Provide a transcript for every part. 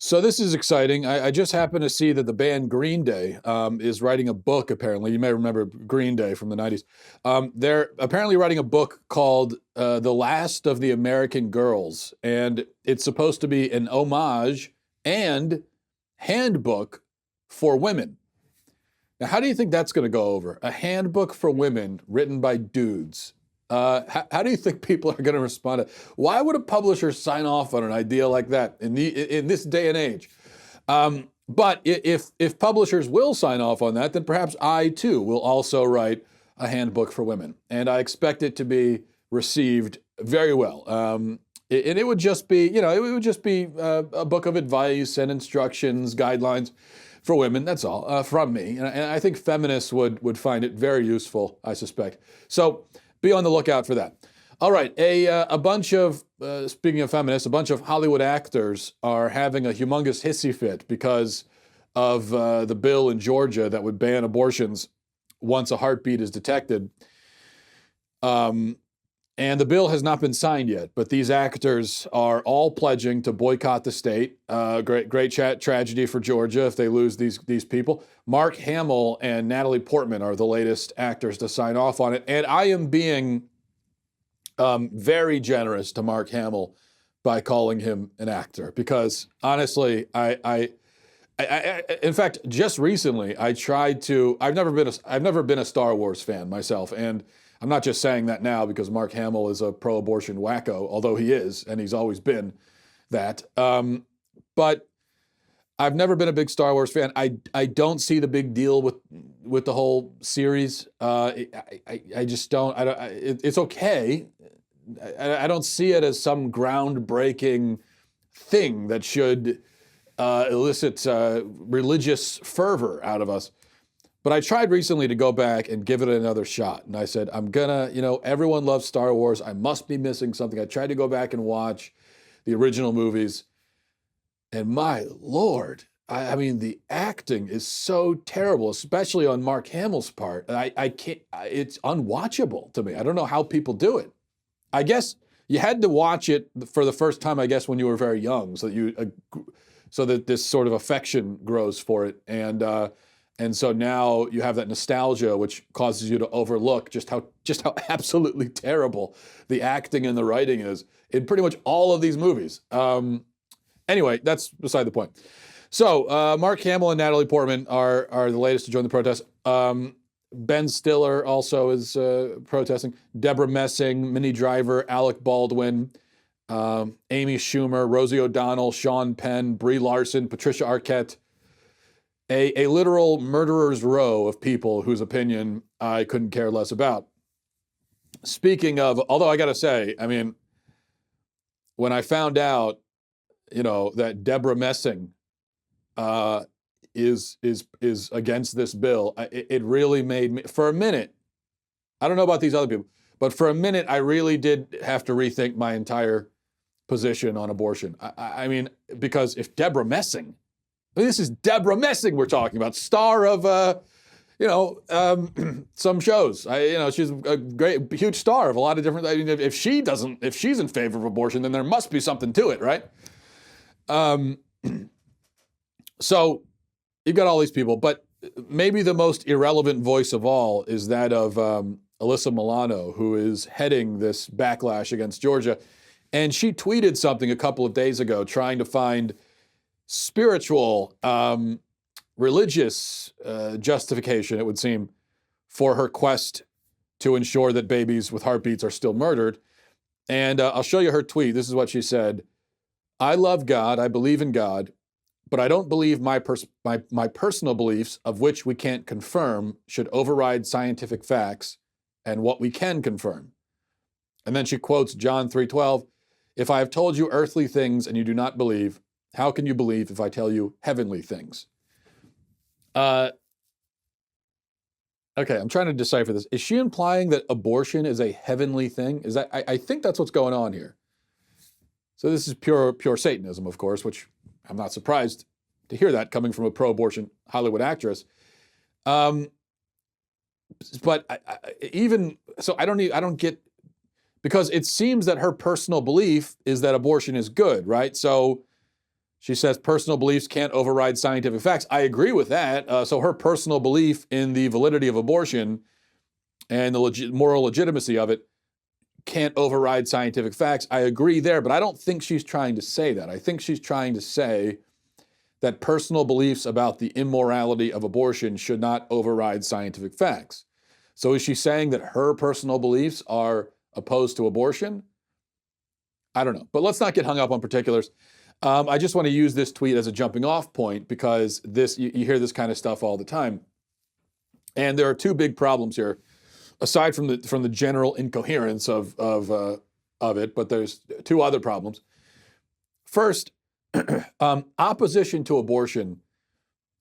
So this is exciting. I just happened to see that the band Green Day is writing a book, apparently. You may remember Green Day from the 90s. They're apparently writing a book called The Last of the American Girls, and it's supposed to be an homage and handbook for women. Now, how do you think that's going to go over? A handbook for women written by dudes. How do you think people are going to respond to? Why would a publisher sign off on an idea like that in this day and age? But if publishers will sign off on that, then perhaps I too will also write a handbook for women, and I expect it to be received very well. And it would just be, it would just be a book of advice and instructions, guidelines for women. That's all from me, and I think feminists would find it very useful, I suspect. So be on the lookout for that. All right, a bunch of, speaking of feminists, a bunch of Hollywood actors are having a humongous hissy fit because of the bill in Georgia that would ban abortions once a heartbeat is detected. And the bill has not been signed yet, but these actors are all pledging to boycott the state. Great tragedy for Georgia if they lose these people. Mark Hamill and Natalie Portman are the latest actors to sign off on it. And I am being very generous to Mark Hamill by calling him an actor, because honestly, in fact, just recently I tried to. I've never been a Star Wars fan myself, and I'm not just saying that now because Mark Hamill is a pro-abortion wacko, although he is, and he's always been that. But I've never been a big Star Wars fan. I don't see the big deal with the whole series. I just don't. It's okay. I don't see it as some groundbreaking thing that should elicit religious fervor out of us. But I tried recently to go back and give it another shot. And I said, I'm gonna, everyone loves Star Wars. I must be missing something. I tried to go back and watch the original movies. And my Lord, I mean, the acting is so terrible, especially on Mark Hamill's part. I can't, it's unwatchable to me. I don't know how people do it. I guess you had to watch it for the first time, I guess, when you were very young, so that this sort of affection grows for it. And so now you have that nostalgia, which causes you to overlook just how absolutely terrible the acting and the writing is in pretty much all of these movies. Anyway, that's beside the point. So Mark Hamill and Natalie Portman are the latest to join the protest. Ben Stiller also is protesting. Deborah Messing, Minnie Driver, Alec Baldwin, Amy Schumer, Rosie O'Donnell, Sean Penn, Brie Larson, Patricia Arquette. A literal murderer's row of people whose opinion I couldn't care less about. Speaking of, although I got to say, I mean, when I found out, that Deborah Messing is against this bill, it really made me, for a minute, I don't know about these other people, but for a minute, I really did have to rethink my entire position on abortion. I mean, because if Deborah Messing, this is Deborah Messing we're talking about, star of, some shows. She's a huge star of a lot of different. I mean, if she's in favor of abortion, then there must be something to it, right? So you've got all these people, but maybe the most irrelevant voice of all is that of Alyssa Milano, who is heading this backlash against Georgia. And she tweeted something a couple of days ago trying to find spiritual, religious justification, it would seem, for her quest to ensure that babies with heartbeats are still murdered. And I'll show you her tweet. This is what she said. I love God. I believe in God, but I don't believe my personal beliefs, of which we can't confirm, should override scientific facts and what we can confirm. And then she quotes John 3:12. If I have told you earthly things and you do not believe, how can you believe if I tell you heavenly things? Okay, I'm trying to decipher this. Is she implying that abortion is a heavenly thing? Is that I think that's what's going on here. So this is pure Satanism, of course, which I'm not surprised to hear that coming from a pro-abortion Hollywood actress. But even so, I don't get, because it seems that her personal belief is that abortion is good, right? So She says personal beliefs can't override scientific facts. I agree with that. So her personal belief in the validity of abortion and the moral legitimacy of it can't override scientific facts. I agree there, but I don't think she's trying to say that. I think she's trying to say that personal beliefs about the immorality of abortion should not override scientific facts. So is she saying that her personal beliefs are opposed to abortion? I don't know, but let's not get hung up on particulars. I just want to use this tweet as a jumping off point because you hear this kind of stuff all the time. And there are two big problems here, aside from the general incoherence of it, but there's two other problems. First, opposition to abortion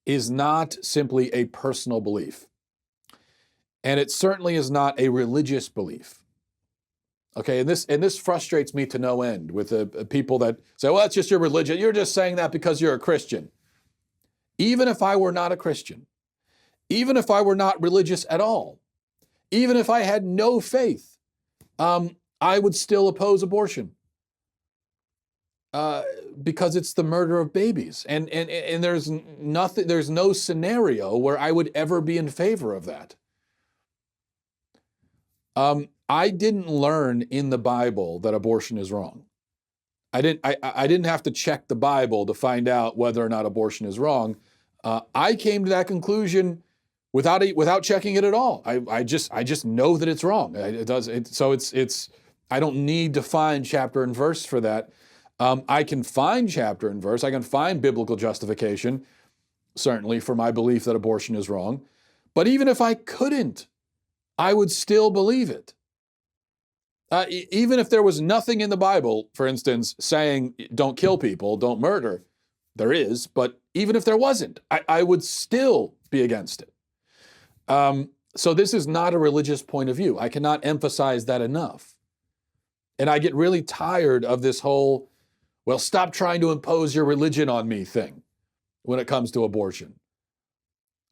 is not simply a personal belief. And it certainly is not a religious belief. Okay, and this frustrates me to no end with the people that say, well, that's just your religion. You're just saying that because you're a Christian. Even if I were not a Christian, even if I were not religious at all, even if I had no faith, I would still oppose abortion because it's the murder of babies. And there's no scenario where I would ever be in favor of that. I didn't learn in the Bible that abortion is wrong. I didn't have to check the Bible to find out whether or not abortion is wrong. I came to that conclusion without checking it at all. I just know that it's wrong. I don't need to find chapter and verse for that. I can find chapter and verse. I can find biblical justification, certainly, for my belief that abortion is wrong. But even if I couldn't, I would still believe it. Even if there was nothing in the Bible, for instance, saying don't kill people, don't murder, there is, but even if there wasn't, I would still be against it. So this is not a religious point of view. I cannot emphasize that enough. And I get really tired of this whole, well, stop trying to impose your religion on me thing when it comes to abortion.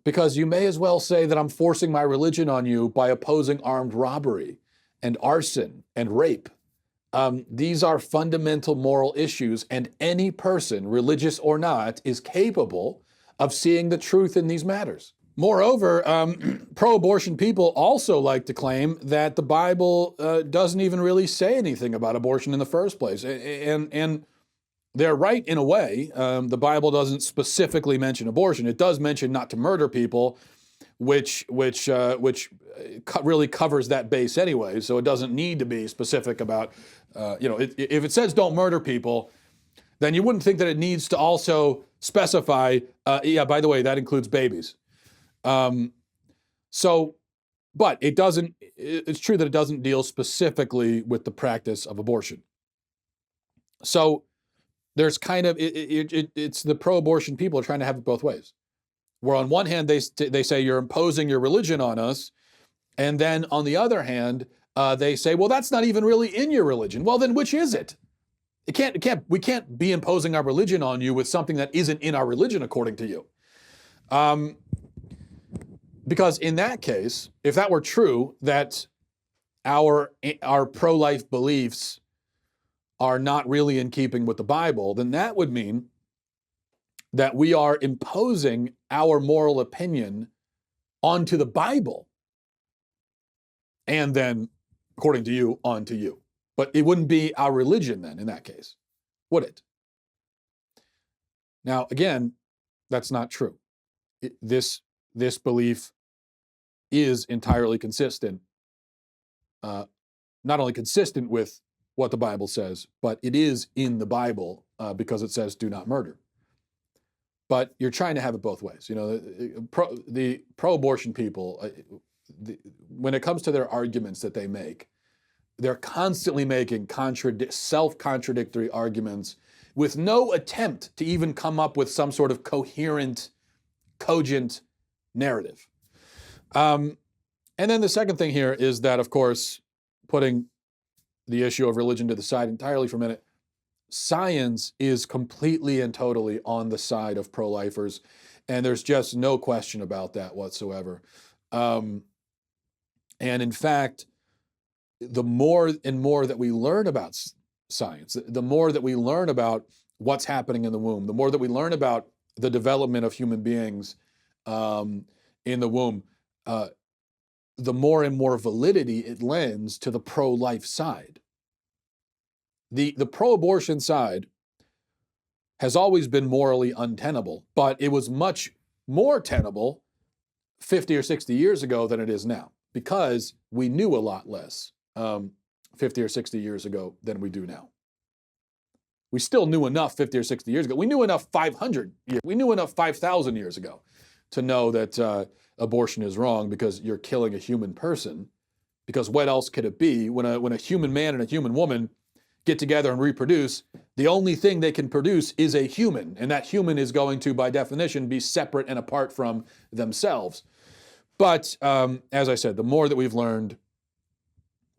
Because you may as well say that I'm forcing my religion on you by opposing armed robbery and arson and rape. These are fundamental moral issues, and any person, religious or not, is capable of seeing the truth in these matters. Moreover, pro-abortion people also like to claim that the Bible doesn't even really say anything about abortion in the first place. And they're right in a way. The Bible doesn't specifically mention abortion. It does mention not to murder people, which really covers that base anyway. So it doesn't need to be specific about, if it says don't murder people, then you wouldn't think that it needs to also specify, by the way, that includes babies. But it doesn't, it's true that it doesn't deal specifically with the practice of abortion. So there's kind of, it's the pro-abortion people are trying to have it both ways. Where on one hand, they say you're imposing your religion on us. And then on the other hand, they say, well, that's not even really in your religion. Well, then which is it? We can't be imposing our religion on you with something that isn't in our religion, according to you. Because in that case, if that were true, that our pro-life beliefs are not really in keeping with the Bible, then that would mean that we are imposing our moral opinion onto the Bible. And then, according to you, onto you. But it wouldn't be our religion then in that case, would it? Now, again, that's not true. This belief is entirely consistent, not only consistent with what the Bible says, but it is in the Bible because it says do not murder. But you're trying to have it both ways. The pro-abortion people, when it comes to their arguments that they make, they're constantly making self-contradictory arguments with no attempt to even come up with some sort of coherent, cogent narrative. And then the second thing here is that, of course, putting the issue of religion to the side entirely for a minute, science is completely and totally on the side of pro-lifers, and there's just no question about that whatsoever. And in fact, the more and more that we learn about science, the more that we learn about what's happening in the womb, the more that we learn about the development of human beings in the womb, the more and more validity it lends to the pro-life side. The pro-abortion side has always been morally untenable, but it was much more tenable 50 or 60 years ago than it is now, because we knew a lot less 50 or 60 years ago than we do now. We still knew enough 50 or 60 years ago. We knew enough 500 years, we knew enough 5,000 years ago to know that abortion is wrong because you're killing a human person. Because what else could it be? When a human man and a human woman get together and reproduce, the only thing they can produce is a human, and that human is going to, by definition, be separate and apart from themselves. But as I said, the more that we've learned,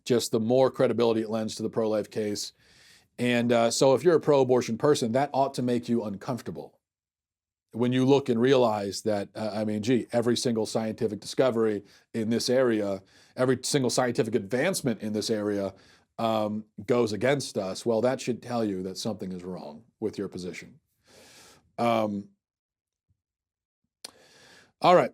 just the more credibility it lends to the pro-life case. And so if you're a pro-abortion person, that ought to make you uncomfortable. When you look and realize that, every single scientific discovery in this area, every single scientific advancement in this area goes against us, well, that should tell you that something is wrong with your position. All right.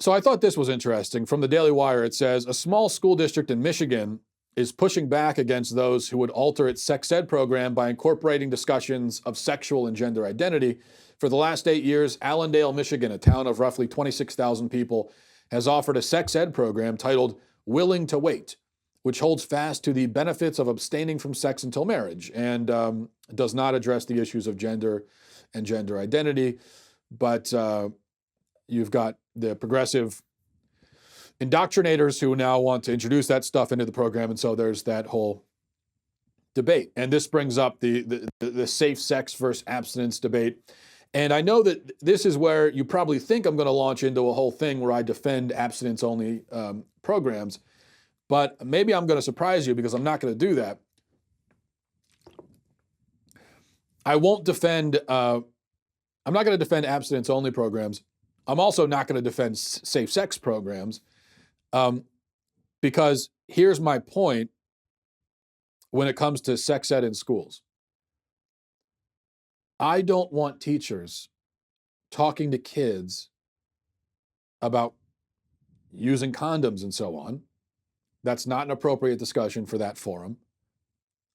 So I thought this was interesting. From the Daily Wire, it says, a small school district in Michigan is pushing back against those who would alter its sex ed program by incorporating discussions of sexual and gender identity. For the last 8 years, Allendale, Michigan, a town of roughly 26,000 people, has offered a sex ed program titled Willing to Wait, which holds fast to the benefits of abstaining from sex until marriage and does not address the issues of gender and gender identity. But you've got the progressive indoctrinators who now want to introduce that stuff into the program, and so there's that whole debate. And this brings up the safe sex versus abstinence debate. And I know that this is where you probably think I'm going to launch into a whole thing where I defend abstinence-only programs, but maybe I'm going to surprise you because I'm not going to do that. I won't defend, I'm not going to defend abstinence-only programs. I'm also not going to defend safe sex programs because here's my point when it comes to sex ed in schools. I don't want teachers talking to kids about using condoms and so on. That's not an appropriate discussion for that forum.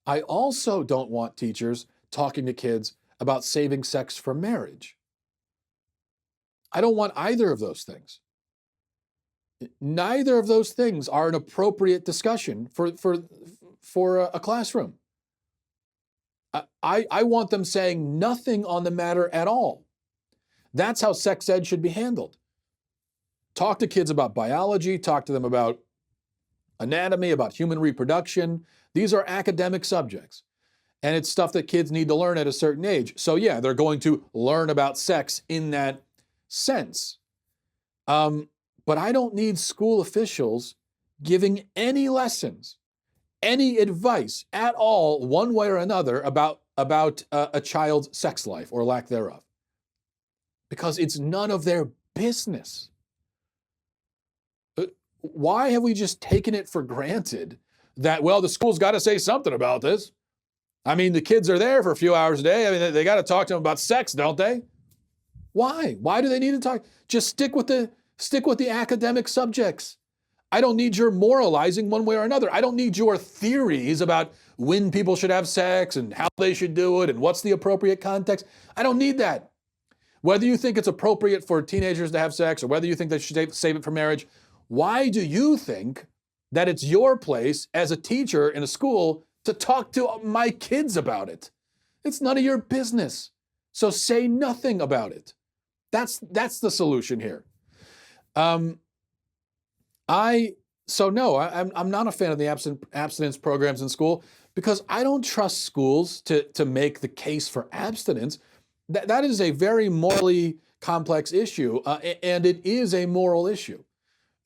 I also don't want teachers talking to kids about saving sex for marriage. I don't want either of those things. Neither of those things are an appropriate discussion for a classroom. I want them saying nothing on the matter at all. That's how sex ed should be handled. Talk to kids about biology, talk to them about anatomy, about human reproduction. These are academic subjects. And it's stuff that kids need to learn at a certain age. So yeah, they're going to learn about sex in that sense. But I don't need school officials giving any lessons, any advice at all, one way or another, about a child's sex life or lack thereof. Because it's none of their business. Why have we just taken it for granted that, well, the school's got to say something about this? I mean, the kids are there for a few hours a day. I mean, they got to talk to them about sex, don't they? Why? Why do they need to talk? Just stick with the academic subjects. I don't need your moralizing one way or another. I don't need your theories about when people should have sex and how they should do it and what's the appropriate context. I don't need that. Whether you think it's appropriate for teenagers to have sex or whether you think they should save it for marriage, why do you think that it's your place as a teacher in a school to talk to my kids about it? It's none of your business. So say nothing about it. That's the solution here. I'm not a fan of the abstinence programs in school because I don't trust schools to make the case for abstinence. That is a very morally complex issue, and it is a moral issue.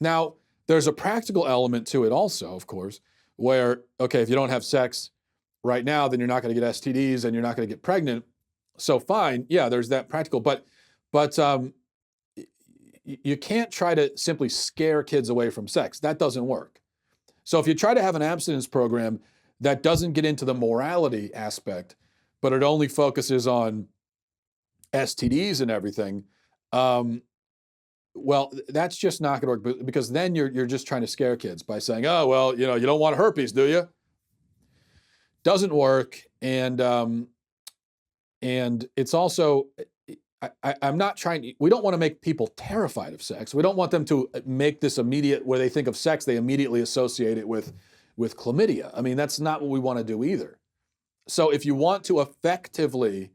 Now, there's a practical element to it also, of course, where, okay, if you don't have sex right now, then you're not going to get STDs and you're not going to get pregnant. So fine, yeah, there's that practical, but you can't try to simply scare kids away from sex. That doesn't work. So if you try to have an abstinence program that doesn't get into the morality aspect, but it only focuses on STDs and everything, well, that's just not going to work, because then you're just trying to scare kids by saying, oh, well, you don't want herpes, do you? Doesn't work. And it's also, I'm not trying, we don't want to make people terrified of sex. We don't want them to make this immediate, where they think of sex, they immediately associate it with chlamydia. I mean, that's not what we want to do either. So if you want to effectively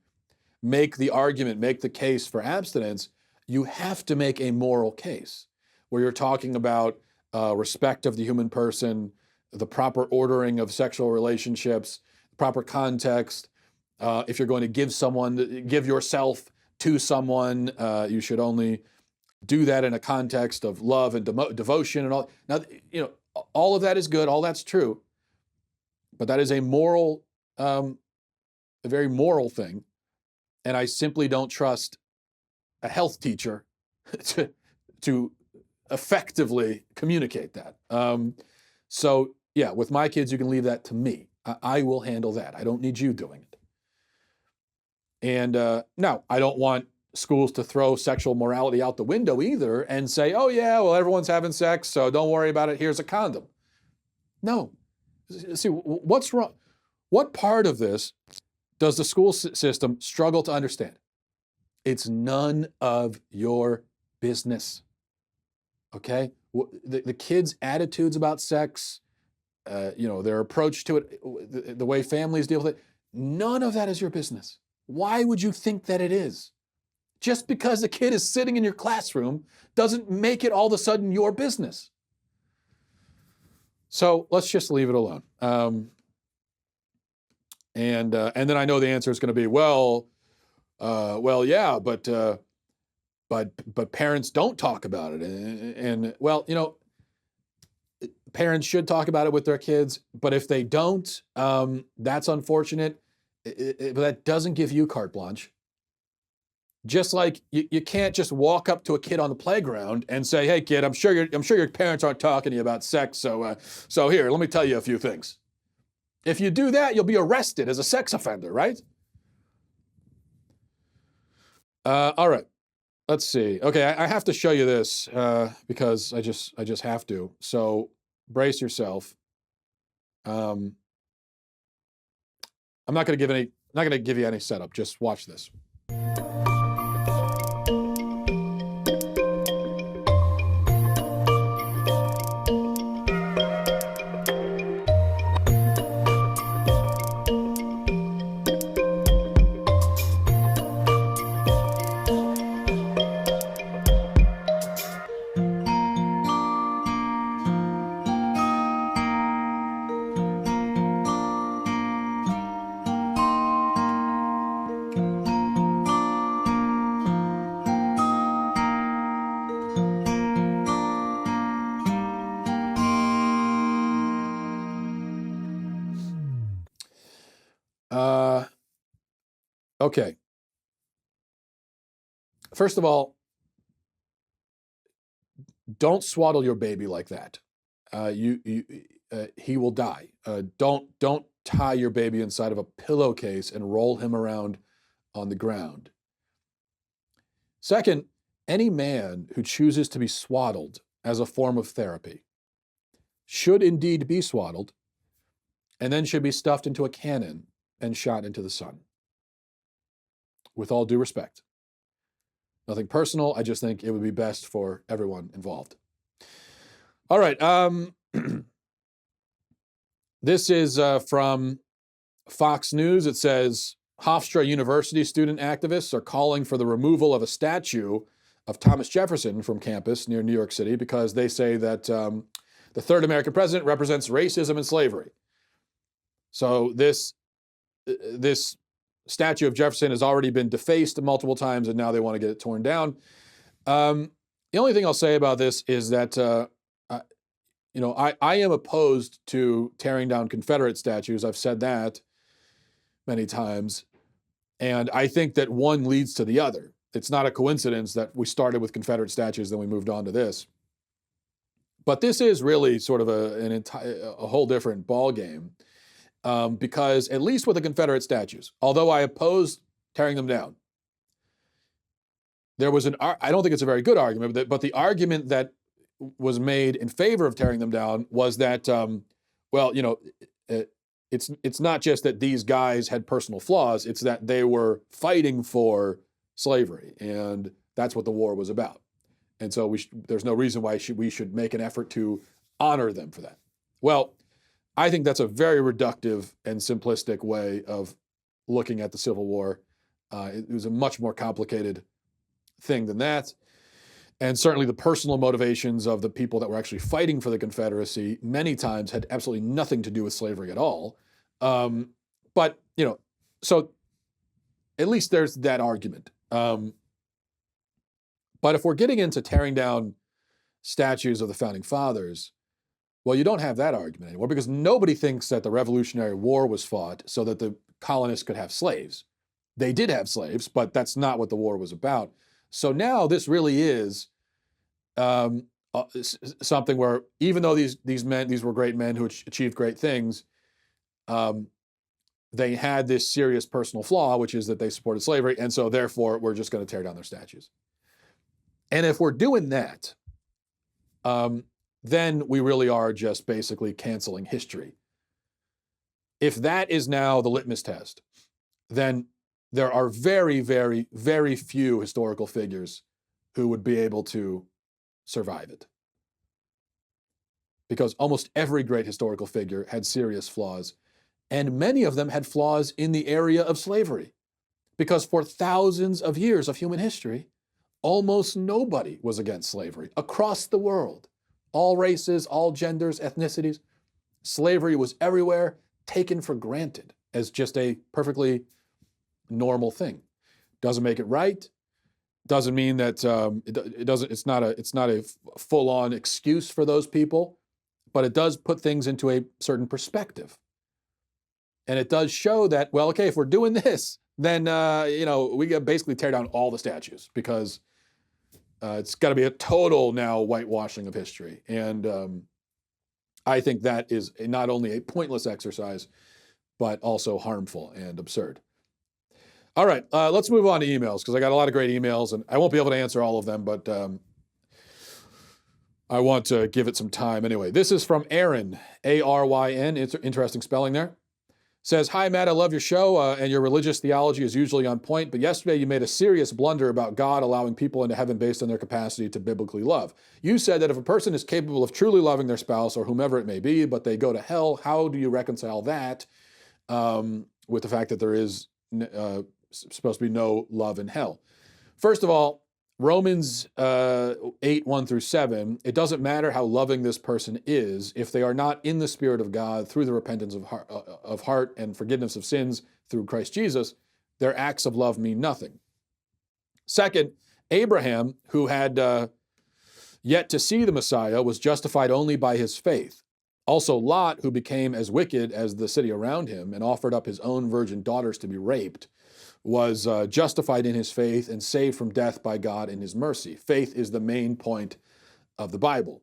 make the argument, make the case for abstinence, you have to make a moral case where you're talking about respect of the human person, the proper ordering of sexual relationships, proper context. If you're going to give yourself to someone, you should only do that in a context of love and devotion and all. Now, all of that is good, all that's true, but that is a moral, a very moral thing. And I simply don't trust a health teacher to effectively communicate that. So yeah, with my kids, you can leave that to me. I will handle that. I don't need you doing it. And no, I don't want schools to throw sexual morality out the window either and say, oh yeah, well, everyone's having sex, so don't worry about it, here's a condom. No. See, what's wrong? What part of this does the school system struggle to understand? It's none of your business, okay? The kids' attitudes about sex, their approach to it, the way families deal with it, none of that is your business. Why would you think that it is? Just because the kid is sitting in your classroom doesn't make it all of a sudden your business. So let's just leave it alone. And then I know the answer is going to be, well, yeah, but parents don't talk about it, and well, parents should talk about it with their kids, but if they don't, that's unfortunate. But that doesn't give you carte blanche. Just like you can't just walk up to a kid on the playground and say, "Hey, kid, I'm sure your parents aren't talking to you about sex, so here, let me tell you a few things." If you do that, you'll be arrested as a sex offender, right? All right, let's see. Okay, I have to show you this because I just have to. So brace yourself. I'm not going to give you any setup. Just watch this. Okay. First of all, don't swaddle your baby like that. He will die. Don't tie your baby inside of a pillowcase and roll him around on the ground. Second, any man who chooses to be swaddled as a form of therapy should indeed be swaddled and then should be stuffed into a cannon and shot into the sun. With all due respect. Nothing personal. I just think it would be best for everyone involved. All right. This is from Fox News. It says, Hofstra University student activists are calling for the removal of a statue of Thomas Jefferson from campus near New York City because they say that the third American president represents racism and slavery. So this statue of Jefferson has already been defaced multiple times, and now they want to get it torn down. The only thing I'll say about this is that, I am opposed to tearing down Confederate statues. I've said that many times. And I think that one leads to the other. It's not a coincidence that we started with Confederate statues, then we moved on to this. But this is really sort of a whole different ball game. because at least with the Confederate statues, although I opposed tearing them down, there was I don't think it's a very good argument, but the argument that was made in favor of tearing them down was that, it's not just that these guys had personal flaws, it's that they were fighting for slavery, and that's what the war was about. And so there's no reason why we should make an effort to honor them for that. Well, I think that's a very reductive and simplistic way of looking at the Civil War. It was a much more complicated thing than that. And certainly the personal motivations of the people that were actually fighting for the Confederacy many times had absolutely nothing to do with slavery at all. But, so at least there's that argument. But if we're getting into tearing down statues of the Founding Fathers, well, you don't have that argument anymore, because nobody thinks that the Revolutionary War was fought so that the colonists could have slaves. They did have slaves, but that's not what the war was about. So now this really is something where, even though these were great men who achieved great things, they had this serious personal flaw, which is that they supported slavery, and so therefore we're just going to tear down their statues. And if we're doing that, then we really are just basically canceling history. If that is now the litmus test, then there are very, very, very few historical figures who would be able to survive it. Because almost every great historical figure had serious flaws, and many of them had flaws in the area of slavery. Because for thousands of years of human history, almost nobody was against slavery across the world. All races, all genders, ethnicities. Slavery was everywhere, taken for granted as just a perfectly normal thing. Doesn't make it right. Doesn't mean that it's not a full-on excuse for those people, but it does put things into a certain perspective. And it does show that, well, okay, if we're doing this, then we got basically tear down all the statues, because it's got to be a total now whitewashing of history. And I think that is not only a pointless exercise, but also harmful and absurd. All right, let's move on to emails, because I got a lot of great emails, and I won't be able to answer all of them, but I want to give it some time anyway. This is from Aaron, A-R-Y-N, interesting spelling there. Says, hi, Matt, I love your show, and your religious theology is usually on point, but yesterday you made a serious blunder about God allowing people into heaven based on their capacity to biblically love. You said that if a person is capable of truly loving their spouse, or whomever it may be, but they go to hell, how do you reconcile that with the fact that there is supposed to be no love in hell? First of all, Romans 8, 1 through 7, it doesn't matter how loving this person is if they are not in the Spirit of God through the repentance of heart and forgiveness of sins through Christ Jesus, their acts of love mean nothing. Second, Abraham, who had yet to see the Messiah, was justified only by his faith. Also, Lot, who became as wicked as the city around him and offered up his own virgin daughters to be raped, was justified in his faith and saved from death by God in his mercy. Faith is the main point of the Bible.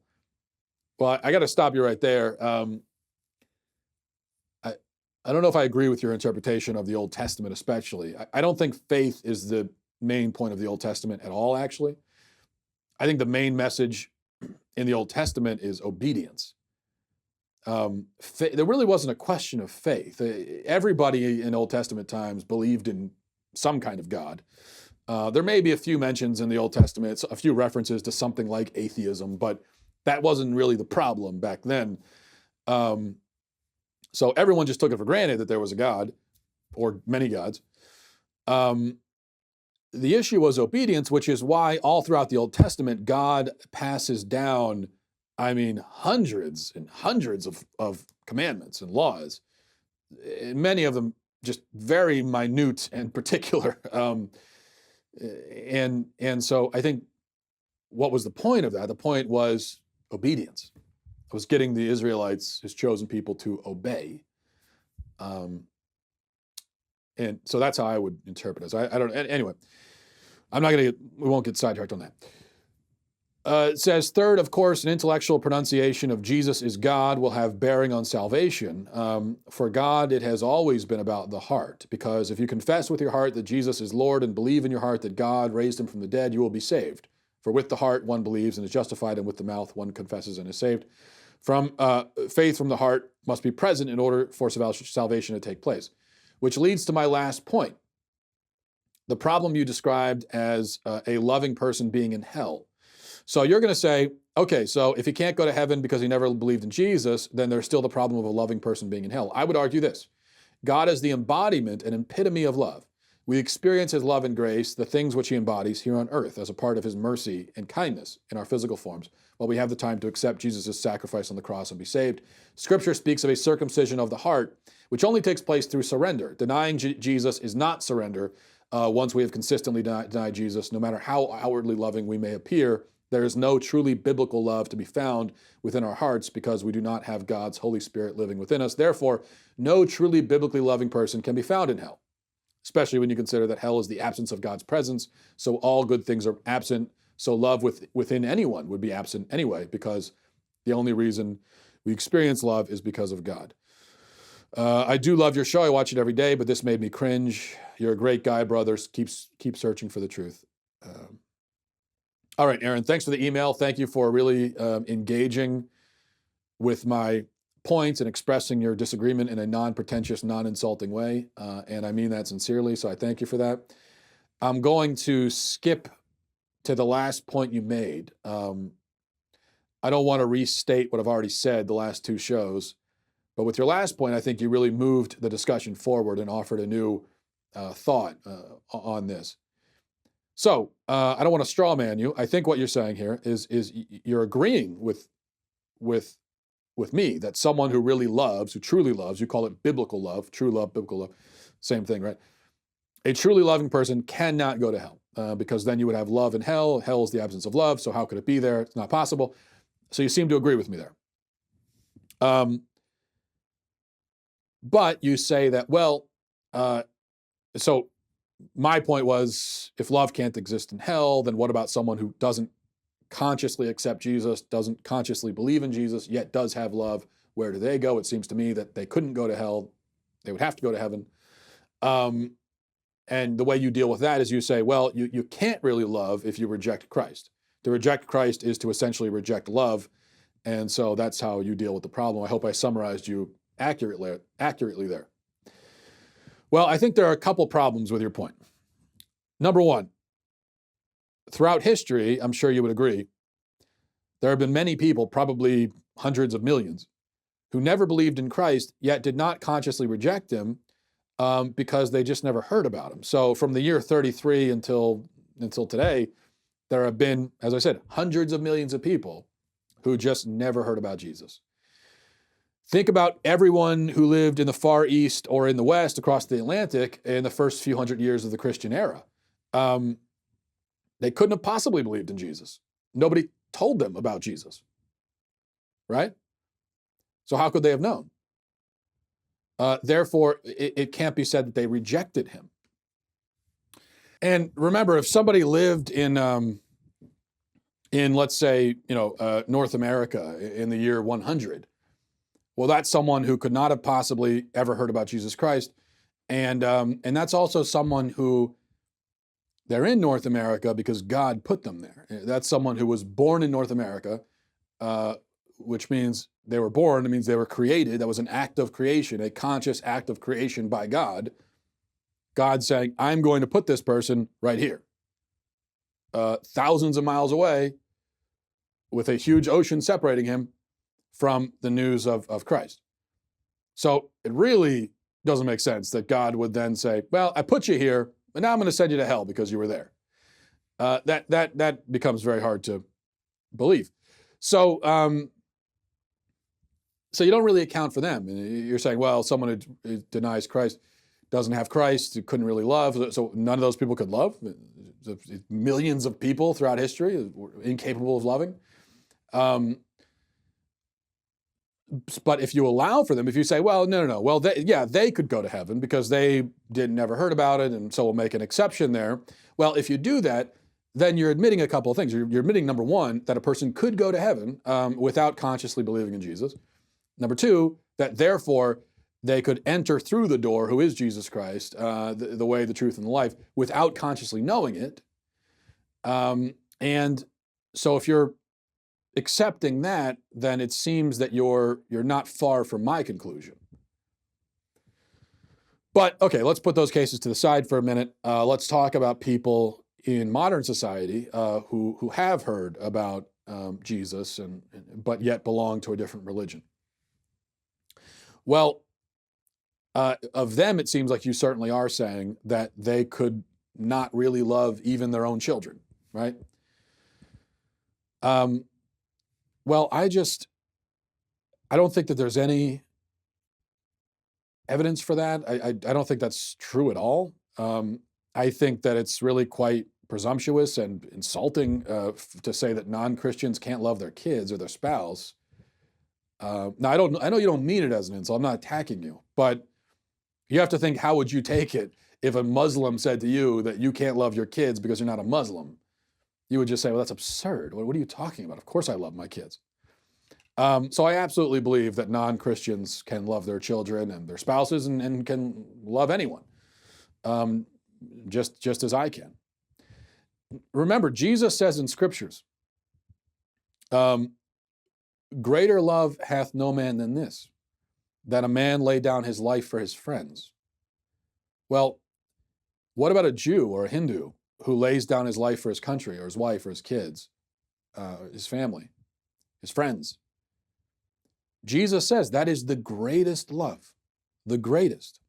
Well, I got to stop you right there. I don't know if I agree with your interpretation of the Old Testament, especially. I don't think faith is the main point of the Old Testament at all, actually. I think the main message in the Old Testament is obedience. There really wasn't a question of faith. Everybody in Old Testament times believed in some kind of God. There may be a few mentions in the Old Testament, a few references to something like atheism, but that wasn't really the problem back then. So everyone just took it for granted that there was a God, or many gods. The issue was obedience, which is why all throughout the Old Testament, God passes down, hundreds and hundreds of commandments and laws, many of them just very minute and particular. And so I think what was the point of that? The point was obedience. It was getting the Israelites, his chosen people, to obey. And so that's how I would interpret it. I don't, anyway, we won't get sidetracked on that. It says, third, of course, an intellectual pronunciation of Jesus is God will have bearing on salvation. For God, it has always been about the heart, because if you confess with your heart that Jesus is Lord and believe in your heart that God raised him from the dead, you will be saved. For with the heart one believes and is justified, and with the mouth one confesses and is saved. Faith from the heart must be present in order for salvation to take place. Which leads to my last point. The problem you described as a loving person being in hell. So you're going to say, okay, so if he can't go to heaven because he never believed in Jesus, then there's still the problem of a loving person being in hell. I would argue this. God is the embodiment and epitome of love. We experience his love and grace, the things which he embodies here on earth as a part of his mercy and kindness in our physical forms, while we have the time to accept Jesus' sacrifice on the cross and be saved. Scripture speaks of a circumcision of the heart, which only takes place through surrender. Denying Jesus is not surrender. Once we have consistently denied Jesus, no matter how outwardly loving we may appear, there is no truly biblical love to be found within our hearts because we do not have God's Holy Spirit living within us. Therefore, no truly biblically loving person can be found in hell, especially when you consider that hell is the absence of God's presence, so all good things are absent. So love within anyone would be absent anyway, because the only reason we experience love is because of God. I do love your show. I watch it every day, but this made me cringe. You're a great guy, brothers. Keep searching for the truth. All right, Aaron, thanks for the email. Thank you for really engaging with my points and expressing your disagreement in a non-pretentious, non-insulting way. And I mean that sincerely, so I thank you for that. I'm going to skip to the last point you made. I don't want to restate what I've already said the last two shows, but with your last point, I think you really moved the discussion forward and offered a new thought on this. So I don't want to straw man you. I think what you're saying here is you're agreeing with me that someone who really loves, who truly loves, you call it biblical love, true love, biblical love, same thing, right? A truly loving person cannot go to hell because then you would have love in hell. Hell is the absence of love, so how could it be there? It's not possible. So you seem to agree with me there. But you say that, well, so my point was, if love can't exist in hell, then what about someone who doesn't consciously accept Jesus, doesn't consciously believe in Jesus, yet does have love? Where do they go? It seems to me that they couldn't go to hell. They would have to go to heaven. And the way you deal with that is you say, well, you can't really love if you reject Christ. To reject Christ is to essentially reject love. And so that's how you deal with the problem. I hope I summarized you accurately there. Well, I think there are a couple problems with your point. Number one, throughout history, I'm sure you would agree, there have been many people, probably hundreds of millions, who never believed in Christ, yet did not consciously reject him because they just never heard about him. So from the year 33 until today, there have been, as I said, hundreds of millions of people who just never heard about Jesus. Think about everyone who lived in the Far East or in the West across the Atlantic in the first few hundred years of the Christian era. They couldn't have possibly believed in Jesus. Nobody told them about Jesus, right? So how could they have known? Therefore, it can't be said that they rejected him. And remember, if somebody lived in let's say, North America in the year 100, well, that's someone who could not have possibly ever heard about Jesus Christ. And that's also someone who, they're in North America because God put them there. That's someone who was born in North America, which means they were born, it means they were created. That was an act of creation, a conscious act of creation by God. God saying, I'm going to put this person right here, thousands of miles away, with a huge ocean separating him from the news of Christ. So it really doesn't make sense that God would then say, well, I put you here, but now I'm going to send you to hell because you were there. That becomes very hard to believe. So you don't really account for them. You're saying, well, someone who denies Christ doesn't have Christ, who couldn't really love, so none of those people could love. Millions of people throughout history were incapable of loving. But if you allow for them, if you say, well, no, well, they could go to heaven because they never heard about it, and so we'll make an exception there. Well, if you do that, then you're admitting a couple of things. You're admitting, number one, that a person could go to heaven without consciously believing in Jesus. Number two, that therefore they could enter through the door, who is Jesus Christ, the way, the truth, and the life, without consciously knowing it. And so if you're accepting that, then it seems that you're not far from my conclusion. But okay, let's put those cases to the side for a minute. Let's talk about people in modern society who have heard about Jesus but yet belong to a different religion. Well, of them, it seems like you certainly are saying that they could not really love even their own children, right? Well, I don't think that there's any evidence for that. I don't think that's true at all. I think that it's really quite presumptuous and insulting to say that non-Christians can't love their kids or their spouse. Now, I know you don't mean it as an insult. I'm not attacking you, but you have to think, how would you take it if a Muslim said to you that you can't love your kids because you're not a Muslim? You would just say, well, that's absurd. What are you talking about? Of course I love my kids. So I absolutely believe that non-Christians can love their children and their spouses and can love anyone, just as I can. Remember, Jesus says in scriptures, greater love hath no man than this, that a man lay down his life for his friends. Well, what about a Jew or a Hindu who lays down his life for his country or his wife or his kids, his family, his friends? Jesus says that is the greatest love, the greatest.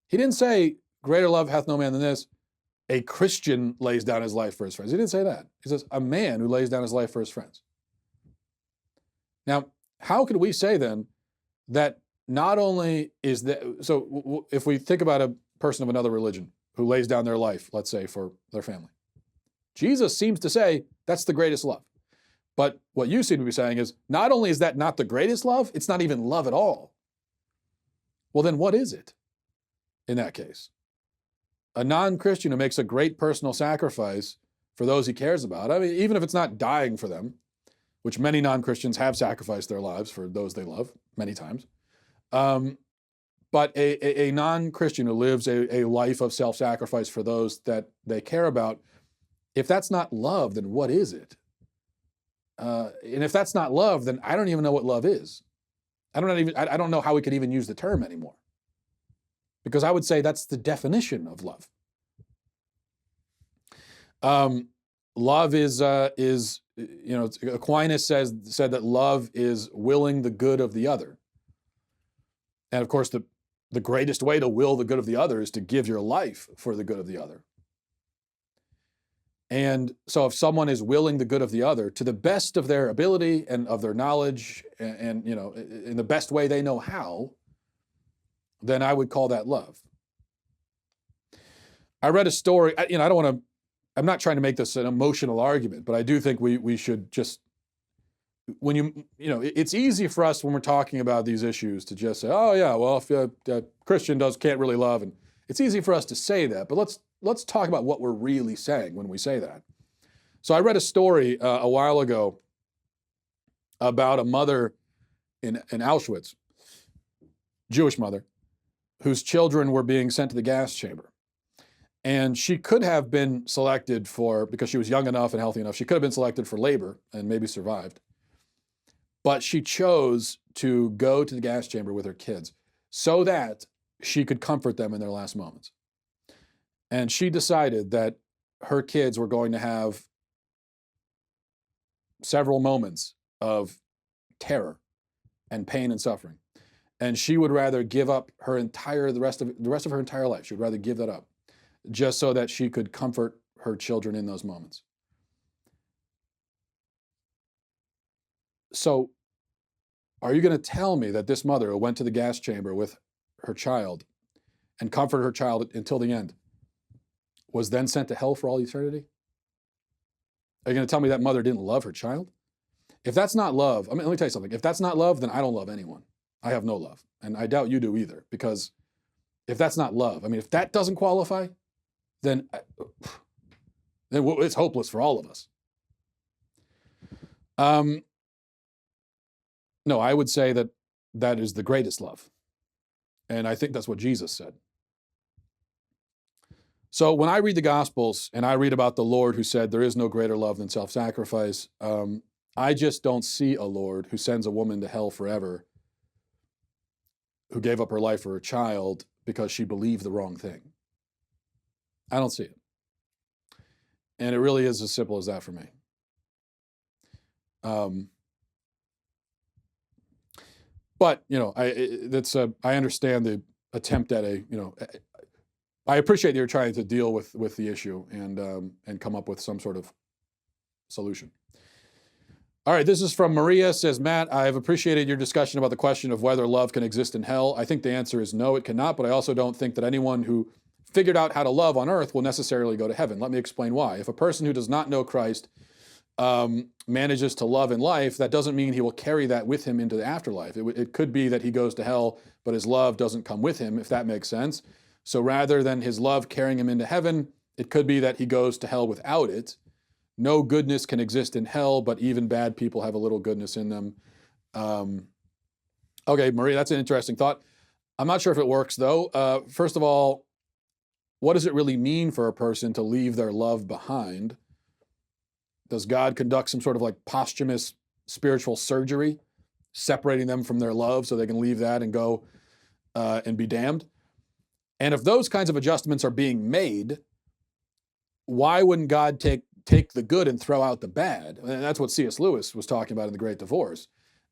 He didn't say, greater love hath no man than this, a Christian lays down his life for his friends. He didn't say that. He says, a man who lays down his life for his friends. Now, how could we say then that not only is that, so if we think about a person of another religion who lays down their life, let's say, for their family, Jesus seems to say that's the greatest love. But what you seem to be saying is, not only is that not the greatest love, it's not even love at all. Well, then what is it in that case? A non-Christian who makes a great personal sacrifice for those he cares about, I mean, even if it's not dying for them, which many non-Christians have sacrificed their lives for those they love many times, but a non-Christian who lives a life of self-sacrifice for those that they care about, if that's not love, then what is it? And if that's not love, then I don't even know what love is. I don't know how we could even use the term anymore. Because I would say that's the definition of love. Love is Aquinas said that love is willing the good of the other. And of course, the greatest way to will the good of the other is to give your life for the good of the other. And so if someone is willing the good of the other to the best of their ability and of their knowledge and in the best way they know how, then I would call that love. I read a story, I'm not trying to make this an emotional argument, but I do think we should just, it's easy for us when we're talking about these issues to just say, oh yeah, well, if a Christian can't really love, and it's easy for us to say that, but let's talk about what we're really saying when we say that. So I read a story a while ago about a mother in Auschwitz, Jewish mother, whose children were being sent to the gas chamber. And she could have been selected because she was young enough and healthy enough, she could have been selected for labor and maybe survived. But she chose to go to the gas chamber with her kids so that she could comfort them in their last moments. And she decided that her kids were going to have several moments of terror and pain and suffering. And she would rather give up the rest of her entire life. She would rather give that up just so that she could comfort her children in those moments. So are you going to tell me that this mother who went to the gas chamber with her child and comforted her child until the end was then sent to hell for all eternity? Are you going to tell me that mother didn't love her child? If that's not love, let me tell you something. If that's not love, then I don't love anyone. I have no love. And I doubt you do either, because if that's not love, if that doesn't qualify, then then it's hopeless for all of us. No, I would say that is the greatest love. And I think that's what Jesus said. So when I read the Gospels and I read about the Lord who said there is no greater love than self-sacrifice, I just don't see a Lord who sends a woman to hell forever, who gave up her life for her child because she believed the wrong thing. I don't see it. And it really is as simple as that for me. But, I understand the attempt at I appreciate that you're trying to deal with the issue and come up with some sort of solution. All right, this is from Maria, says, Matt, I have appreciated your discussion about the question of whether love can exist in hell. I think the answer is no, it cannot, but I also don't think that anyone who figured out how to love on earth will necessarily go to heaven. Let me explain why. If a person who does not know Christ manages to love in life, that doesn't mean he will carry that with him into the afterlife. It could be that he goes to hell, but his love doesn't come with him, if that makes sense. So rather than his love carrying him into heaven, it could be that he goes to hell without it. No goodness can exist in hell, but even bad people have a little goodness in them. Okay, Maria, that's an interesting thought. I'm not sure if it works, though. First of all, what does it really mean for a person to leave their love behind? Does God conduct some sort of like posthumous spiritual surgery, separating them from their love so they can leave that and go and be damned? And if those kinds of adjustments are being made, why wouldn't God take the good and throw out the bad? And that's what C.S. Lewis was talking about in The Great Divorce.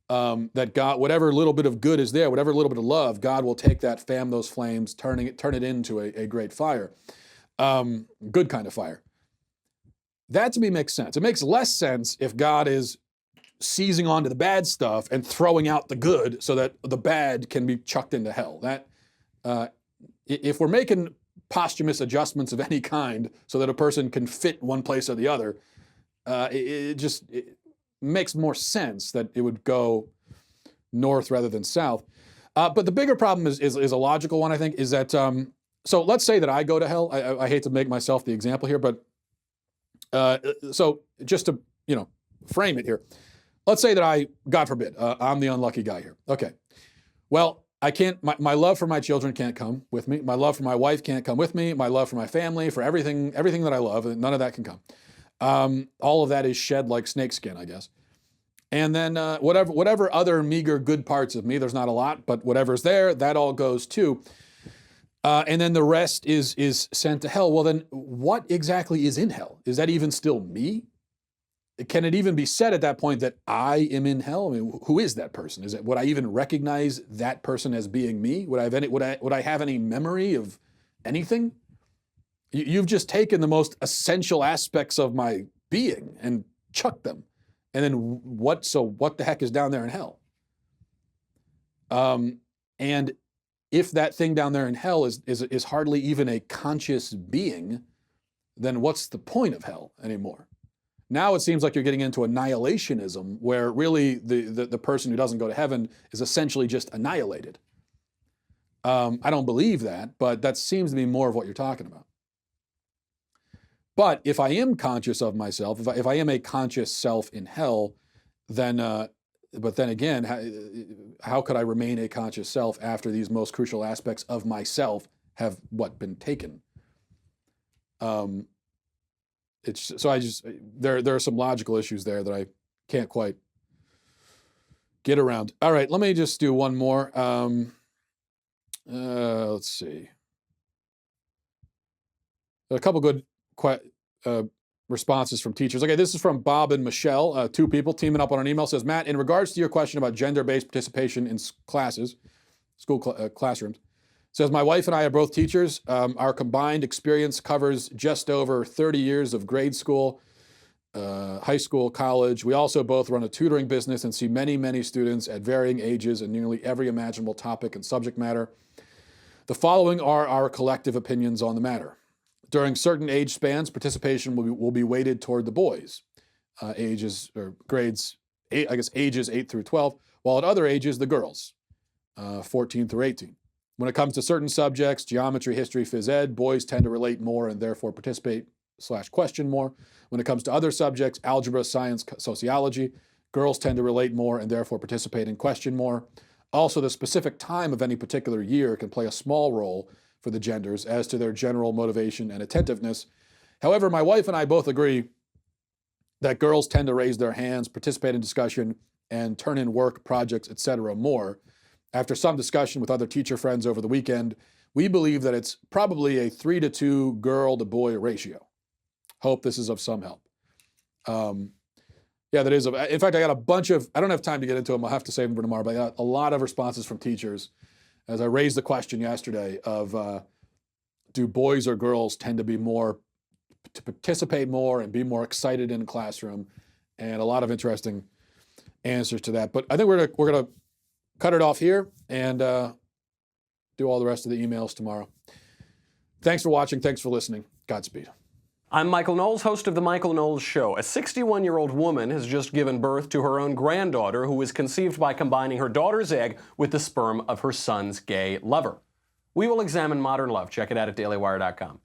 That God, whatever little bit of good is there, whatever little bit of love, God will take that, fan those flames, turn it into a great fire, good kind of fire. That to me makes sense. It makes less sense if God is seizing onto the bad stuff and throwing out the good so that the bad can be chucked into hell. If we're making posthumous adjustments of any kind so that a person can fit one place or the other, it makes more sense that it would go north rather than south. But the bigger problem is a logical one, I think, is that, so let's say that I go to hell. I hate to make myself the example here, but so just to, frame it here. Let's say that God forbid, I'm the unlucky guy here. Okay. Well, I can't, my love for my children can't come with me. My love for my wife can't come with me. My love for my family, for everything that I love, none of that can come. All of that is shed like snakeskin, I guess. And then whatever other meager good parts of me, there's not a lot, but whatever's there, that all goes too. And then the rest is sent to hell. Well, then what exactly is in hell? Is that even still me? Can it even be said at that point that I am in hell? I mean, who is that person? Would I even recognize that person as being me? Would I have any memory of anything? You've just taken the most essential aspects of my being and chucked them. And then what the heck is down there in hell? And if that thing down there in hell is hardly even a conscious being, then what's the point of hell anymore? Now it seems like you're getting into annihilationism, where really the person who doesn't go to heaven is essentially just annihilated. I don't believe that, but that seems to be more of what you're talking about. But if I am conscious of myself, if I am a conscious self in hell, then, but then again, how could I remain a conscious self after these most crucial aspects of myself have been taken? There are some logical issues there that I can't quite get around. All right, let me just do one more. Let's see. A couple good responses from teachers. Okay, this is from Bob and Michelle, two people teaming up on an email. Says, Matt, in regards to your question about gender-based participation in classes, classrooms, says, my wife and I are both teachers. Our combined experience covers just over 30 years of grade school, high school, college. We also both run a tutoring business and see many, many students at varying ages and nearly every imaginable topic and subject matter. The following are our collective opinions on the matter. During certain age spans, participation will be weighted toward the boys, ages 8 through 12, while at other ages, the girls, 14 through 18. When it comes to certain subjects, geometry, history, phys ed, boys tend to relate more and therefore participate question more. When it comes to other subjects, algebra, science, sociology, girls tend to relate more and therefore participate and question more. Also, the specific time of any particular year can play a small role for the genders as to their general motivation and attentiveness. However, my wife and I both agree that girls tend to raise their hands, participate in discussion, and turn in work, projects, etc. more. After some discussion with other teacher friends over the weekend, we believe that it's probably a 3-to-2 girl to boy ratio. Hope this is of some help. Yeah, that is. In fact, I got a bunch of, I don't have time to get into them. I'll have to save them for tomorrow, but I got a lot of responses from teachers as I raised the question yesterday of do boys or girls tend to be more, to participate more and be more excited in the classroom, and a lot of interesting answers to that. But I think we're gonna cut it off here and do all the rest of the emails tomorrow. Thanks for watching. Thanks for listening. Godspeed. I'm Michael Knowles, host of The Michael Knowles Show. A 61-year-old woman has just given birth to her own granddaughter, who was conceived by combining her daughter's egg with the sperm of her son's gay lover. We will examine modern love. Check it out at dailywire.com.